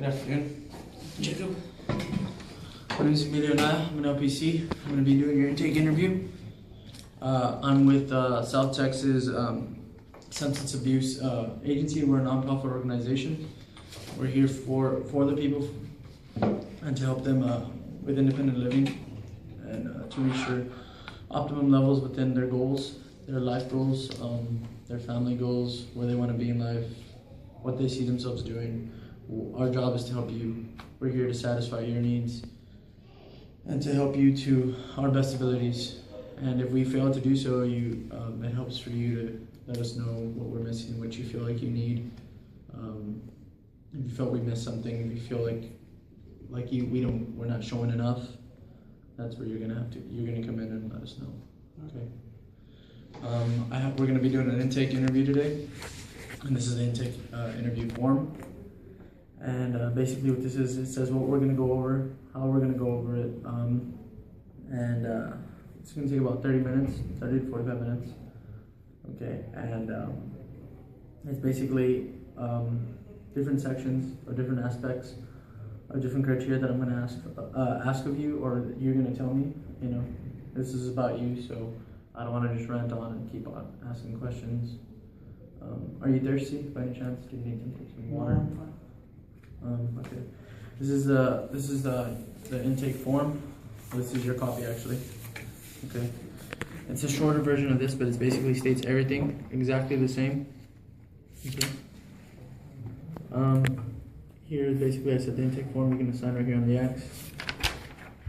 Good afternoon, Jacob. My name is Emilio Naya. I'm an LPC. I'm going to be doing your intake interview. I'm with South Texas Substance Abuse Agency. We're a nonprofit organization. We're here for the people and to help them with independent living and to reach their optimum levels within their goals, their life goals, their family goals, where they want to be in life, what they see themselves doing. Our job is to help you. We're here to satisfy your needs and to help you to our best abilities. And if we fail to do so, it helps for you to let us know what we're missing, what you feel like you need. If you felt we missed something, if you feel like we're not showing enough, that's where you're gonna come in and let us know. Okay. We're gonna be doing an intake interview today, and this is the intake interview form. And basically what this is, it says what we're going to go over, how we're going to go over it, and it's going to take about 30 to 45 minutes, okay, and it's basically different sections or different aspects or different criteria that I'm going to ask of you, or that you're going to tell me. This is about you, so I don't want to just rant on and keep on asking questions. Are you thirsty by any chance? Do you need to take some water? Okay. This is the intake form. This is your copy, actually. Okay. It's a shorter version of this, but it basically states everything exactly the same. Okay. Here, basically, I said the intake form. You're gonna sign right here on the X.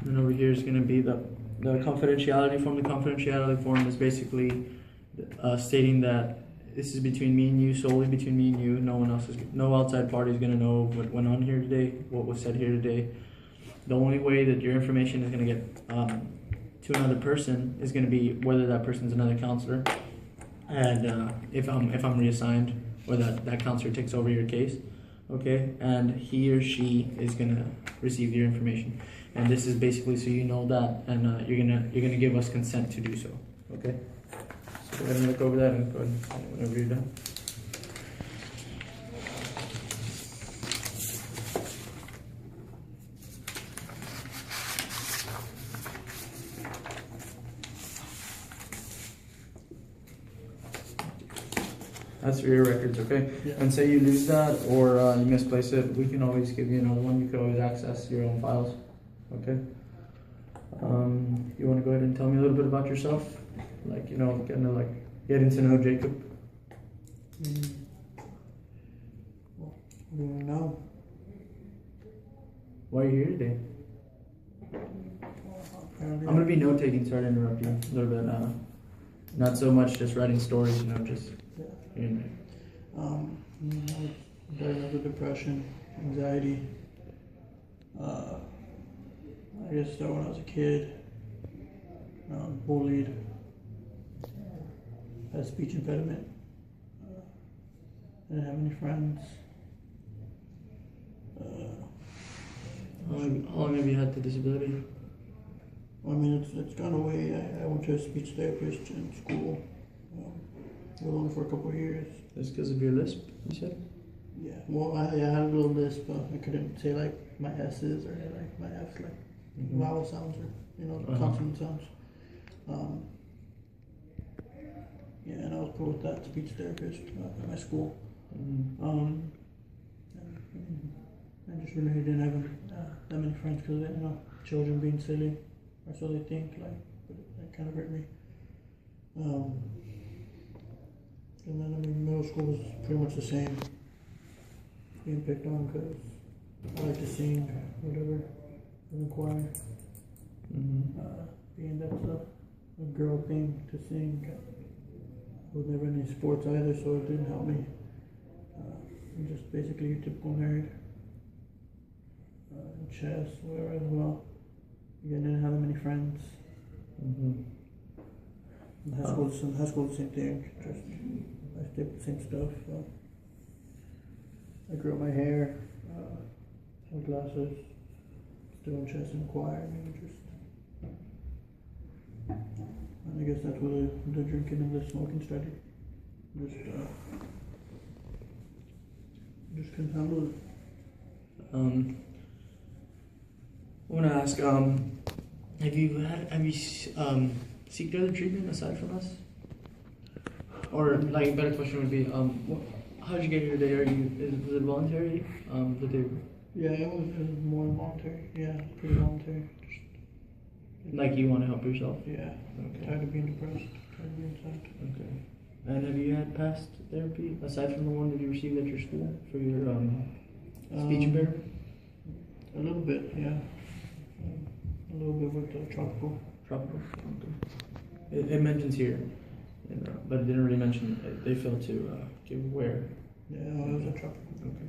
And over here is gonna be the confidentiality form. The confidentiality form is basically stating that this is between me and you, solely between me and you. No outside party is going to know what went on here today, what was said here today. The only way that your information is going to get to another person is going to be whether that person's another counselor, and if I'm reassigned, or that counselor takes over your case, okay. And he or she is going to receive your information, and this is basically so you know that, and you're gonna give us consent to do so, okay. Go ahead and look over that and go ahead and sign it whenever you're done. That's for your records, okay? Yeah. And say you lose that or you misplace it, we can always give you another one. You can always access your own files, okay? You want to go ahead and tell me a little bit about yourself? Getting to know Jacob. Well, I don't know. Why are you here today? I'm going to be note taking, sorry to interrupt you a little bit. Not so much just writing stories, just hearing it. Diagnosed with depression, anxiety. I guess that when I was a kid, bullied. Had a speech impediment. Didn't have any friends. How long have you had the disability? I mean, it's gone away. I went to a speech therapist in school. It was only for a couple of years. That's because of your lisp, you said? Yeah. Well, I had a little lisp, but I couldn't say like my S's or like my F's, like vowel sounds or consonant sounds. Yeah, and I was put with that speech therapist at my school. I just really didn't have that many friends because children being silly, or so they think. But it kind of hurt me. And then middle school was pretty much the same. Being picked on because I like to sing, whatever, in the choir. Being that's a girl thing to sing. I was never in any sports either, so it didn't help me. I'm just basically your typical nerd. Chess, whatever as well. Again, didn't have that many friends. In high school, the same thing. Just I stayed with the same stuff. I grew up my hair, had glasses, still in chess and choir. And I guess that's where the drinking and the smoking started. Just couldn't handle it. I want to ask, have you seeked other treatment aside from us? Or like a better question would be, how did you get here today? Was it voluntary? Did they Yeah, it was more voluntary. Yeah, pretty voluntary. like you want to help yourself? Yeah, Okay. tired of being depressed, tired of being sad. Okay. And have you had past therapy aside from the one that you received at your school for your speech impairment? A little bit, yeah. A little bit with the tropical. Tropical. Okay. It mentions here, but it didn't really mention they failed to give where. Yeah, it was a tropical. Okay.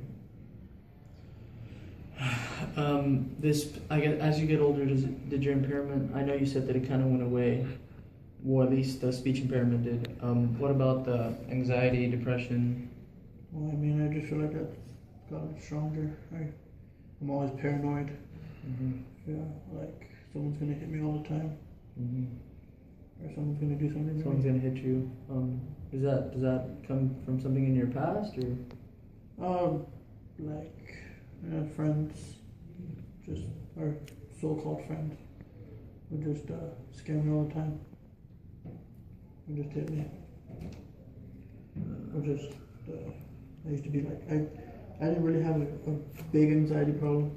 This, I guess, as you get older, did your impairment? I know you said that it kind of went away. Well, at least the speech impairment did. What about the anxiety, depression? Well, I mean, I just feel like that's gotten stronger. I'm always paranoid. Mm-hmm. Yeah, like someone's gonna hit me all the time, Mm-hmm. or someone's gonna do something to me. Someone's gonna hit you. Does that come from something in your past or? Like friends, just or so-called friends, would just scare me all the time. Would just hit me. Or just I used to be like I didn't really have a big anxiety problem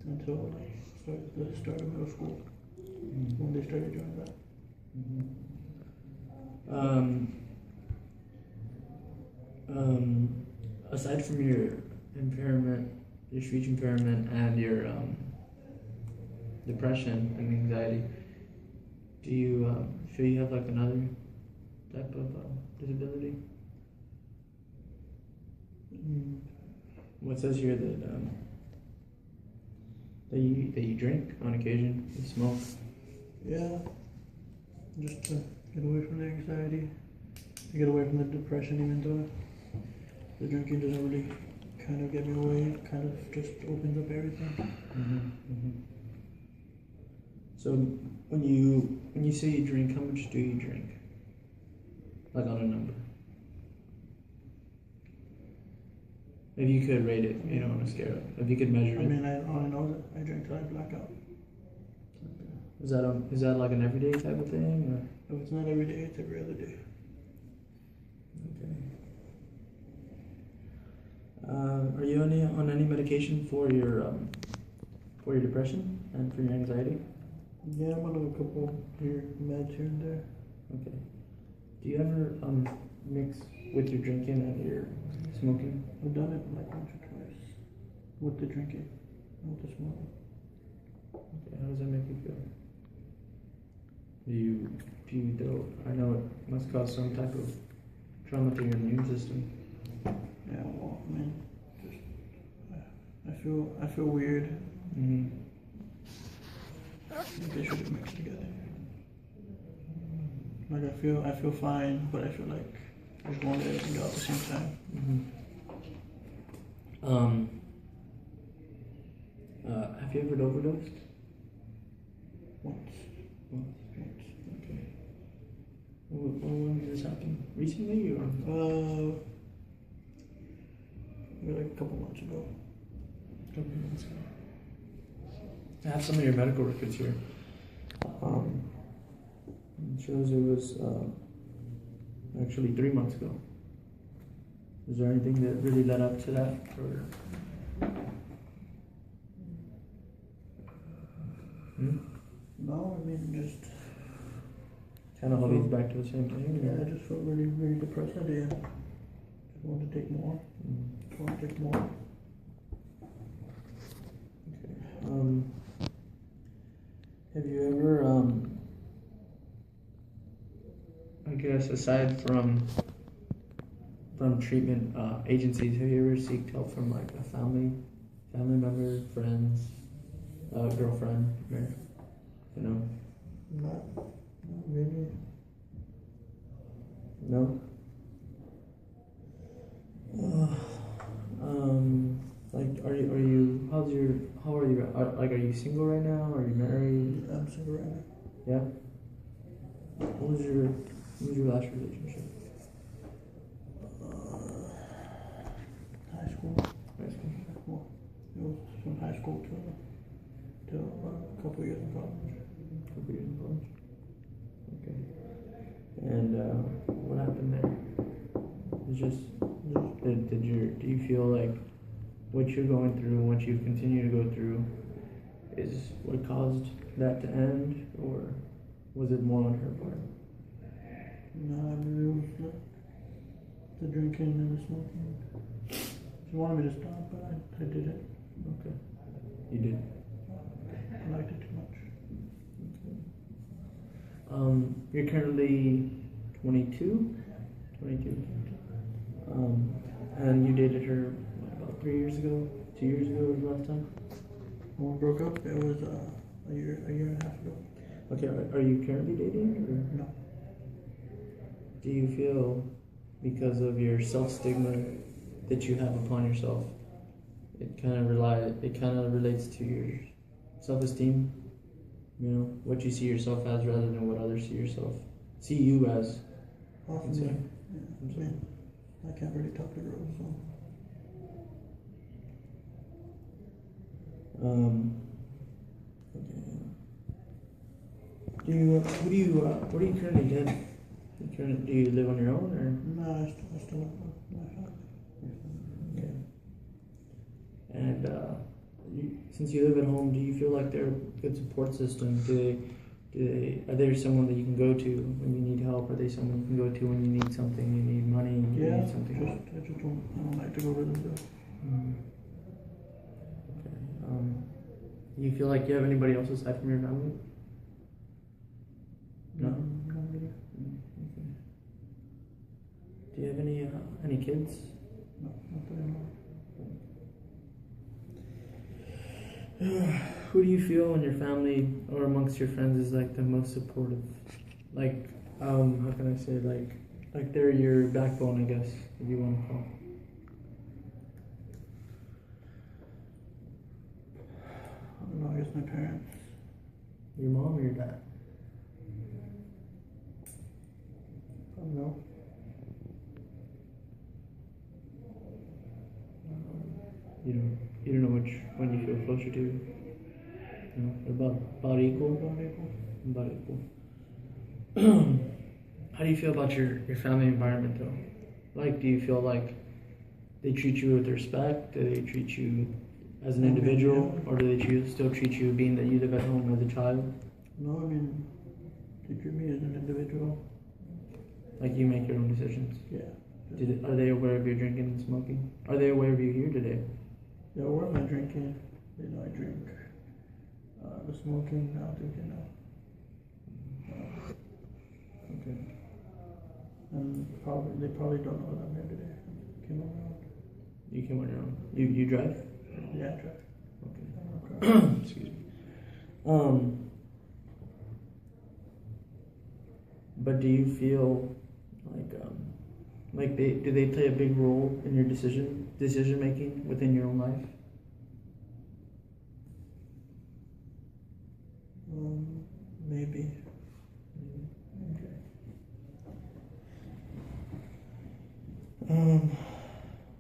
until the start of middle school when they started doing that. Aside from your impairment, your speech impairment, and your depression and anxiety, do you feel you have like another type of disability? What says here that you drink on occasion, you smoke? Yeah, just to get away from the anxiety, to get away from the depression, even though the drinking doesn't really kind of get me away, it kind of just opens up everything. So when you say you drink, how much do you drink? Like on a number? If you could rate it, on a scale. If you could measure it. I mean, all I know is that I drink till I black out. Is that like an everyday type of thing? Or? If it's not every day, it's every other day. Okay. Are you on any medication for your depression and for your anxiety? Yeah, I'm on a couple meds here and there. Okay. Do you ever mix with your drinking and your smoking? I've done it like once or twice with the drinking and with the smoking. Okay, how does that make you feel? I know it must cause some type of trauma to your immune system. Yeah, well, I mean, just I feel weird. I think they should be mixed together. Like I feel fine, but I feel like I just want everything out at the same time. Have you ever overdosed? Once. Okay. When did this happen? Recently or? Maybe like a couple months ago. I have some of your medical records here. It shows it was actually 3 months ago. Is there anything that really led up to that? Or? No, I mean just kind of leads back to the same thing. Yeah, I just felt really, really depressed that day. Just wanted to take more. Just wanted to take more. Okay. Have you ever, I guess, aside from treatment agencies, have you ever sought help from like a family member, friends, girlfriend, or, Not really. No. Like, how are you? Are you single right now? Are you married? I'm single right now. Yeah. What was your last relationship? High school. High school. Well, it was school till a couple years in college. Couple years in college. Okay. And what happened there? It's just do you feel like what you're going through and what you continue to go through is what caused that to end, or was it more on her part? No, I mean, it was the drinking and the smoking. She wanted me to stop, but I did it. Okay. You did. I liked it too much. You're currently 22? And you dated her about 3 years ago? 2 years ago was the last time? When we broke up, it was a year and a half ago. Okay, are you currently dating? Or? No. Do you feel, because of your self-stigma that you have upon yourself, it kind of relates to your self-esteem? You know, what you see yourself as rather than what others see you as. Often, yeah. I mean, I can't really talk to girls, so. Okay. What do you currently do? Do you live on your own, or? No, I still live with my family. Okay. And since you live at home, do you feel like they're a good support system? Are they someone that you can go to when you need help? Are they someone you can go to when you need something, you need money, you need something? I don't like to go to them. Okay. Do you feel like you have anybody else aside from your family? No? Not really. Okay. Do you have any kids? No, not that I know. Who do you feel in your family or amongst your friends is like the most supportive? Like, how can I say, like they're your backbone, I guess, if you want to call. I don't know, I guess my parents. Your mom or your dad? I don't know. You don't know which one you feel closer to? No, about equal? About equal. How do you feel about your family environment though? Like, do you feel like they treat you with respect? Do they treat you as an individual? Or do they still treat you, being that you live at home, as a child? No, I mean, they treat me as an individual. Like you make your own decisions? Yeah. Are they aware of your drinking and smoking? Are they aware of you here today? Yeah, where am I drinking? They know I drink. The smoking, I don't think they know. Okay. And they probably don't know that I'm here today. I came on my own. You came on your own. You drive? Yeah, I drive. Okay. Excuse me. But do you feel like do they play a big role in your decision making within your own life? Maybe. Okay.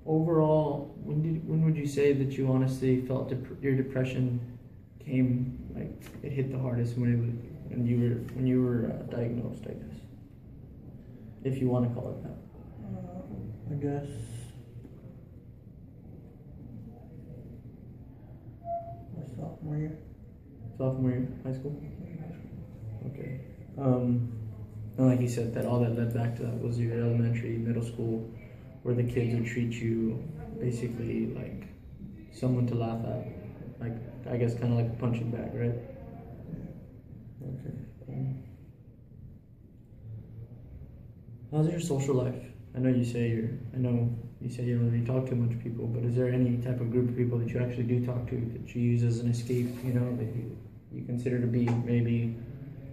Overall, when would you say that you honestly felt your depression came, like, it hit the hardest? When you were diagnosed, I guess, if you want to call it that. I guess my sophomore year. Sophomore year, high school. Okay. And like you said, that all that led back to that was your elementary, middle school, where the kids would treat you basically like someone to laugh at, like, I guess kind of like a punching bag, right? Okay. How's your social life? I know you say you don't really talk to much people, but is there any type of group of people that you actually do talk to, that you use as an escape? You know, that you consider to be maybe,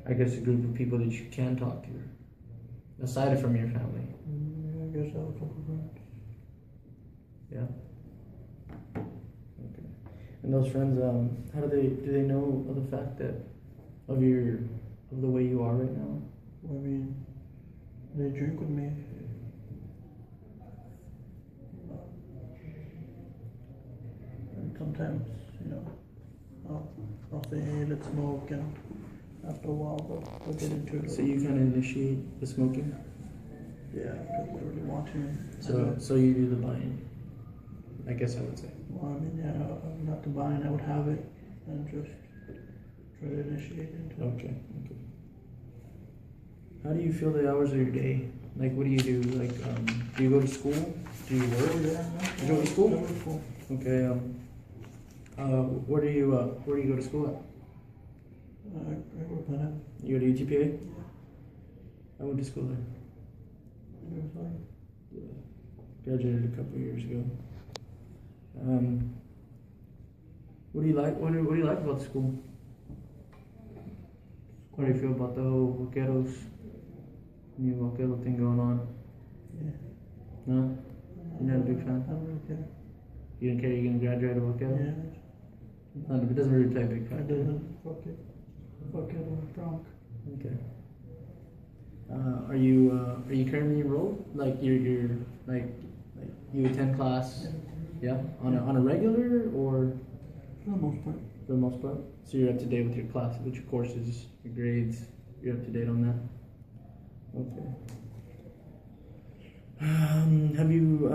I guess, a group of people that you can talk to, aside from your family? I guess I have a couple of friends. Yeah. Okay. And those friends, how do they know of the fact that of the way you are right now? I mean, they drink with me. sometimes, I'll say, hey, let's smoke, and after a while they'll get into it. So you kind of initiate the smoking. Yeah, because they really want to. So you do the buying. I guess I would say. Well, I mean, yeah, not to buy, and I would have it and just try to initiate into it. Okay. How do you feel the hours of your day? Like, what do you do? Like, do you go to school? Do you work? Oh, yeah, You go to school? I go to school. Okay. Where do you go to school at? I work on it. You go to UTPA? Yeah. I went to school there. It was like, Yeah. Graduated a couple of years ago. What do you like? What do you like about school? What do you feel about the whole vaqueros, new vaquero thing going on? yeah. No, you're not a big fan. I don't really care. You don't care you're gonna graduate a vaquero? Yeah. It doesn't really play a big I factor. didn't fuck it. Fuck it, I'm drunk. Okay. Are you currently enrolled? Like you're like you attend class? Yeah. On a regular or? For the most part. For the most part. So you're up to date with your class, with your courses, your grades. You're up to date on that. Okay. Have you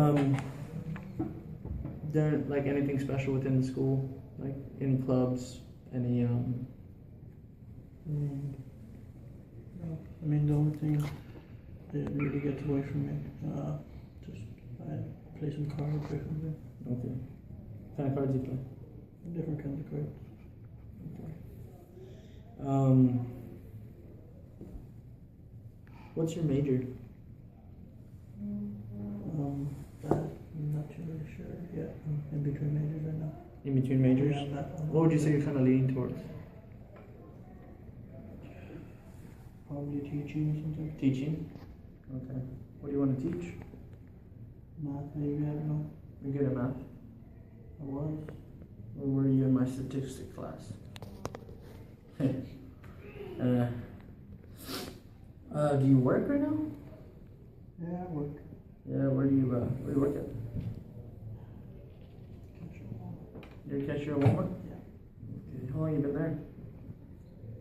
done like anything special within the school? Like any clubs? Any No. I mean, the only thing that really gets away from me, just I play some cards or something. Okay. What kind of cards do you play? Different kinds of cards. What's your major? I'm not too really sure yet. I'm in between majors right now. In between majors? Yeah, I'm not- What would you say you're kind of leaning towards? Probably teaching or something. Teaching? Okay. What do you want to teach? Math, maybe, I don't know. You're good at math? I was. Or were you in my statistics class? Do you work right now? Yeah, I work. Yeah, where do you work at? You're a cashier at Walmart? Yeah. Okay. How long you been there?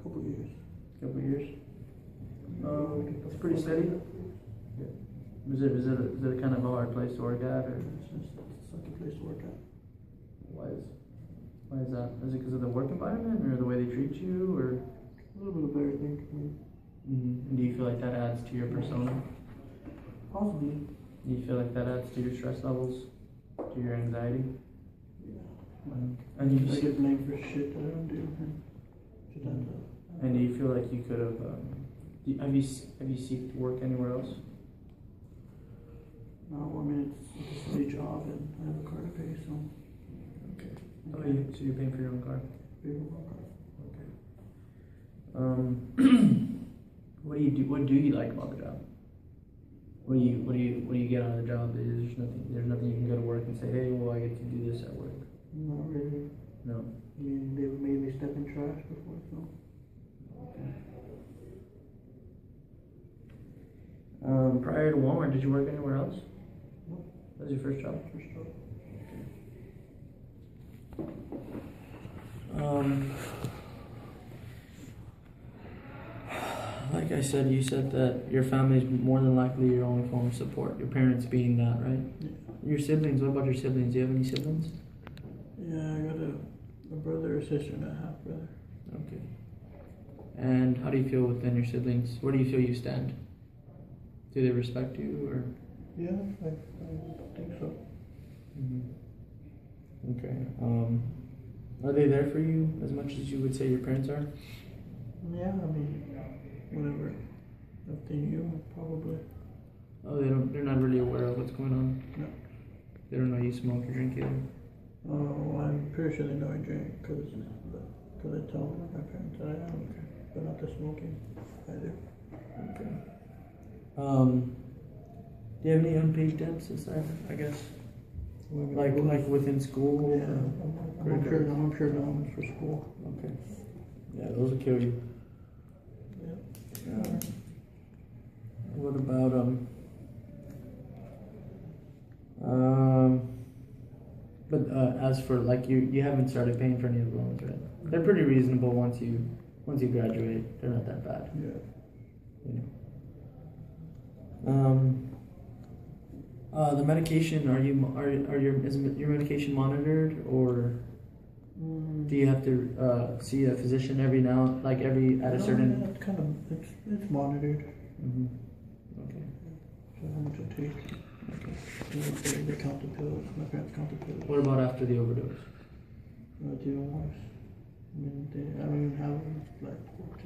Couple years. Couple years. It's pretty steady. Is it a kind of a hard place to work at, or It's just a sucky place to work at. why is that? Is it because of the work environment, or the way they treat you, or? A little bit of everything. I mean, Do you feel like that adds to your persona? possibly. Do you feel like that adds to your stress levels, to your anxiety? Yeah. And you I get blamed for shit that I don't do. And shit ends up. And do you feel like you could have? Have you seeked work anywhere else? No, I mean, it's a city job and I have a car to pay, so. Okay. So you're paying for your own car. Pay for my car. Okay. What do you do? What do you like about the job? What do you get out of the job? There's nothing you can go to work and say, hey, well, I get to do this at work. Not really. No. I mean, they made me step in trash before, so. Okay. Prior to Walmart, did you work anywhere else? Nope. That was your first job? First job. Like I said, you said that your family is more than likely your only form of support. Your parents being that, right? Yeah. Your siblings. What about your siblings? Do you have any siblings? Yeah, I got a brother, a sister, and a half brother. Okay. And how do you feel within your siblings? Where do you feel you stand? Do they respect you, or? Yeah, I think so. Okay. Are they there for you as much as you would say your parents are? Yeah, I mean, whatever. If they knew, probably. Oh, they're not really aware of what's going on? No. They don't know you smoke or drink either? Oh, I'm pretty sure they know I drink, because I tell my parents that I am. Okay. But not the smoking either. Okay. Do you have any unpaid debts aside, I guess? Like within school? Yeah, I'm sure loans for school. Okay. Yeah, those will kill you. Yeah. What about But as for like you haven't started paying for any of the loans, right? They're pretty reasonable once you graduate. They're not that bad. Yeah. You know. The medication, is your medication monitored, or do you have to see a physician every at a certain? Yeah, it's monitored. Mm-hmm. Okay. So how much I take. Okay. They count the pills. My parents count the pills. What about after the overdose? It's even worse. I mean, I don't even have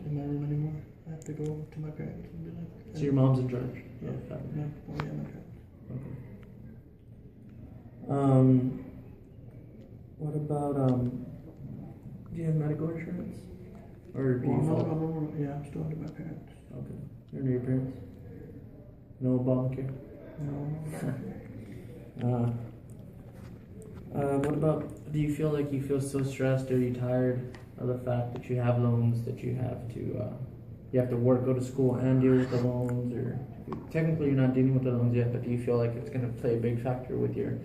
in my room anymore. I have to go to my parents and be like. So your mom's in charge? Yeah. Yeah. My parents. Okay. What about do you have medical insurance? Or do you fall? Yeah, I'm still under my parents. Okay. You're under your parents? No Obamacare? No. What about, do you feel so stressed? Are you tired of the fact that you have loans, that you have to work, go to school and deal with the loans, or technically you're not dealing with the loans yet, but do you feel like it's going to play a big factor with your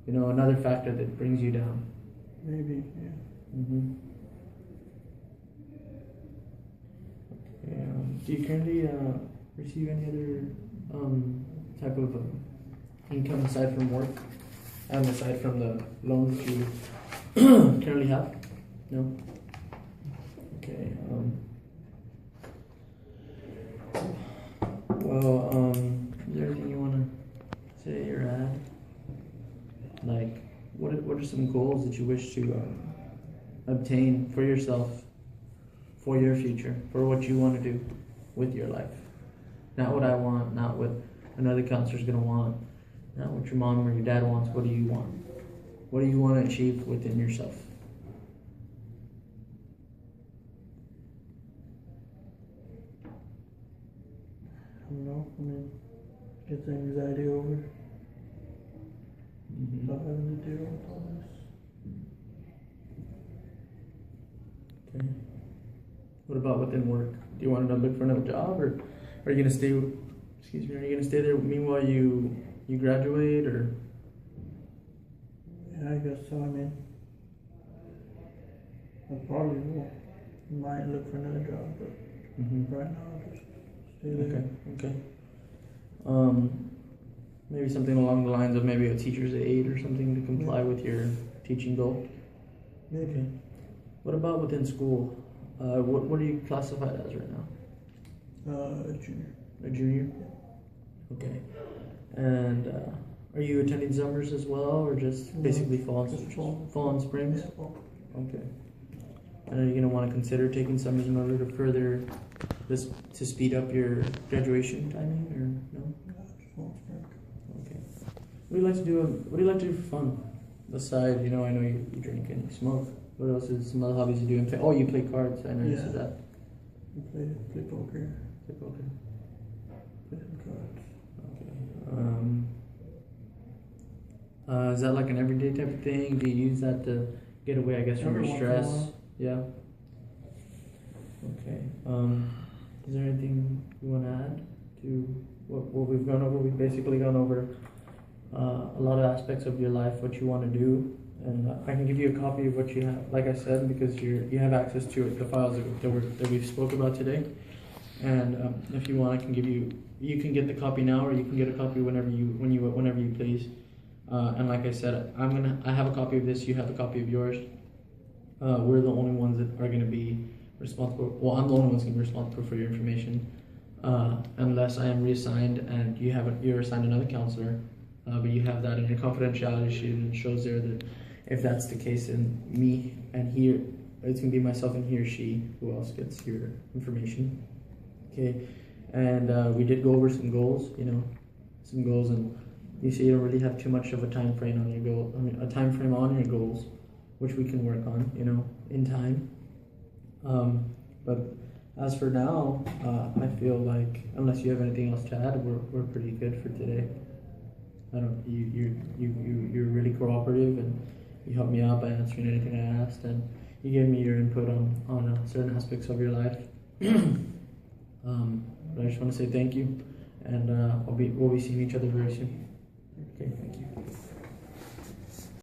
another factor that brings you down? Maybe, yeah. Mm-hmm. Okay, do you currently receive any other type of income aside from work, and aside from the loans that you currently have? No? Okay. Is there anything you want to say or add? Like, what are some goals that you wish to obtain for yourself, for your future, for what you want to do with your life? Not what I want, not what another counselor's going to want, not what your mom or your dad wants. What do you want? What do you want to achieve within yourself? I don't know. I mean, get the anxiety over. Mm-hmm. Not having to deal with all this. Okay. What about within work? Do you want to look for another job, or are you gonna stay? Excuse me. Are you gonna stay there meanwhile you graduate, or? Yeah, I guess so. I mean, I probably might look for another job, but right now I'll just stay there. Okay. Maybe something along the lines of maybe a teacher's aide or something to comply with your teaching goal. Maybe. Okay. What about within school? What are you classified as right now? A junior. A junior? Okay. And are you attending summers as well, or just basically fall and springs? Yeah, fall. Okay. And are you going to want to consider taking summers in order to further this, to speed up your graduation timing, or no? Yeah, just fall and spring. Okay. What do you like to do? What do you like to do for fun? Aside, I know you drink and you smoke. What else is some other hobbies you do? And play? Oh, you play cards. I know you said that. Play poker. Play poker. Play some cards. Okay. Is that like an everyday type of thing? Do you use that to get away, I guess, from your stress? Yeah. Okay. Is there anything you want to add to what we've gone over? We've basically gone over a lot of aspects of your life, what you want to do, and I can give you a copy of what you have, like I said, because you have access to the files that we've spoke about today. And if you want, I can give you. You can get the copy now, or you can get a copy whenever you please. And like I said, I have a copy of this. You have a copy of yours. We're the only ones that are going to be responsible. Well, I'm the only one's going to be responsible for your information, unless I am reassigned and you're assigned another counselor. But you have that in your confidentiality sheet, and it shows there that if that's the case, then me and here, it's going to be myself and he or she who else gets your information. Okay, and we did go over some goals, and you see you don't really have too much of a time frame on your goal. I mean, a time frame on your goals, which we can work on, in time. But as for now, I feel like unless you have anything else to add, we're pretty good for today. You're really cooperative, and you helped me out by answering anything I asked, and you gave me your input on certain aspects of your life. But I just want to say thank you, and we'll be seeing each other very soon. Okay, thank you.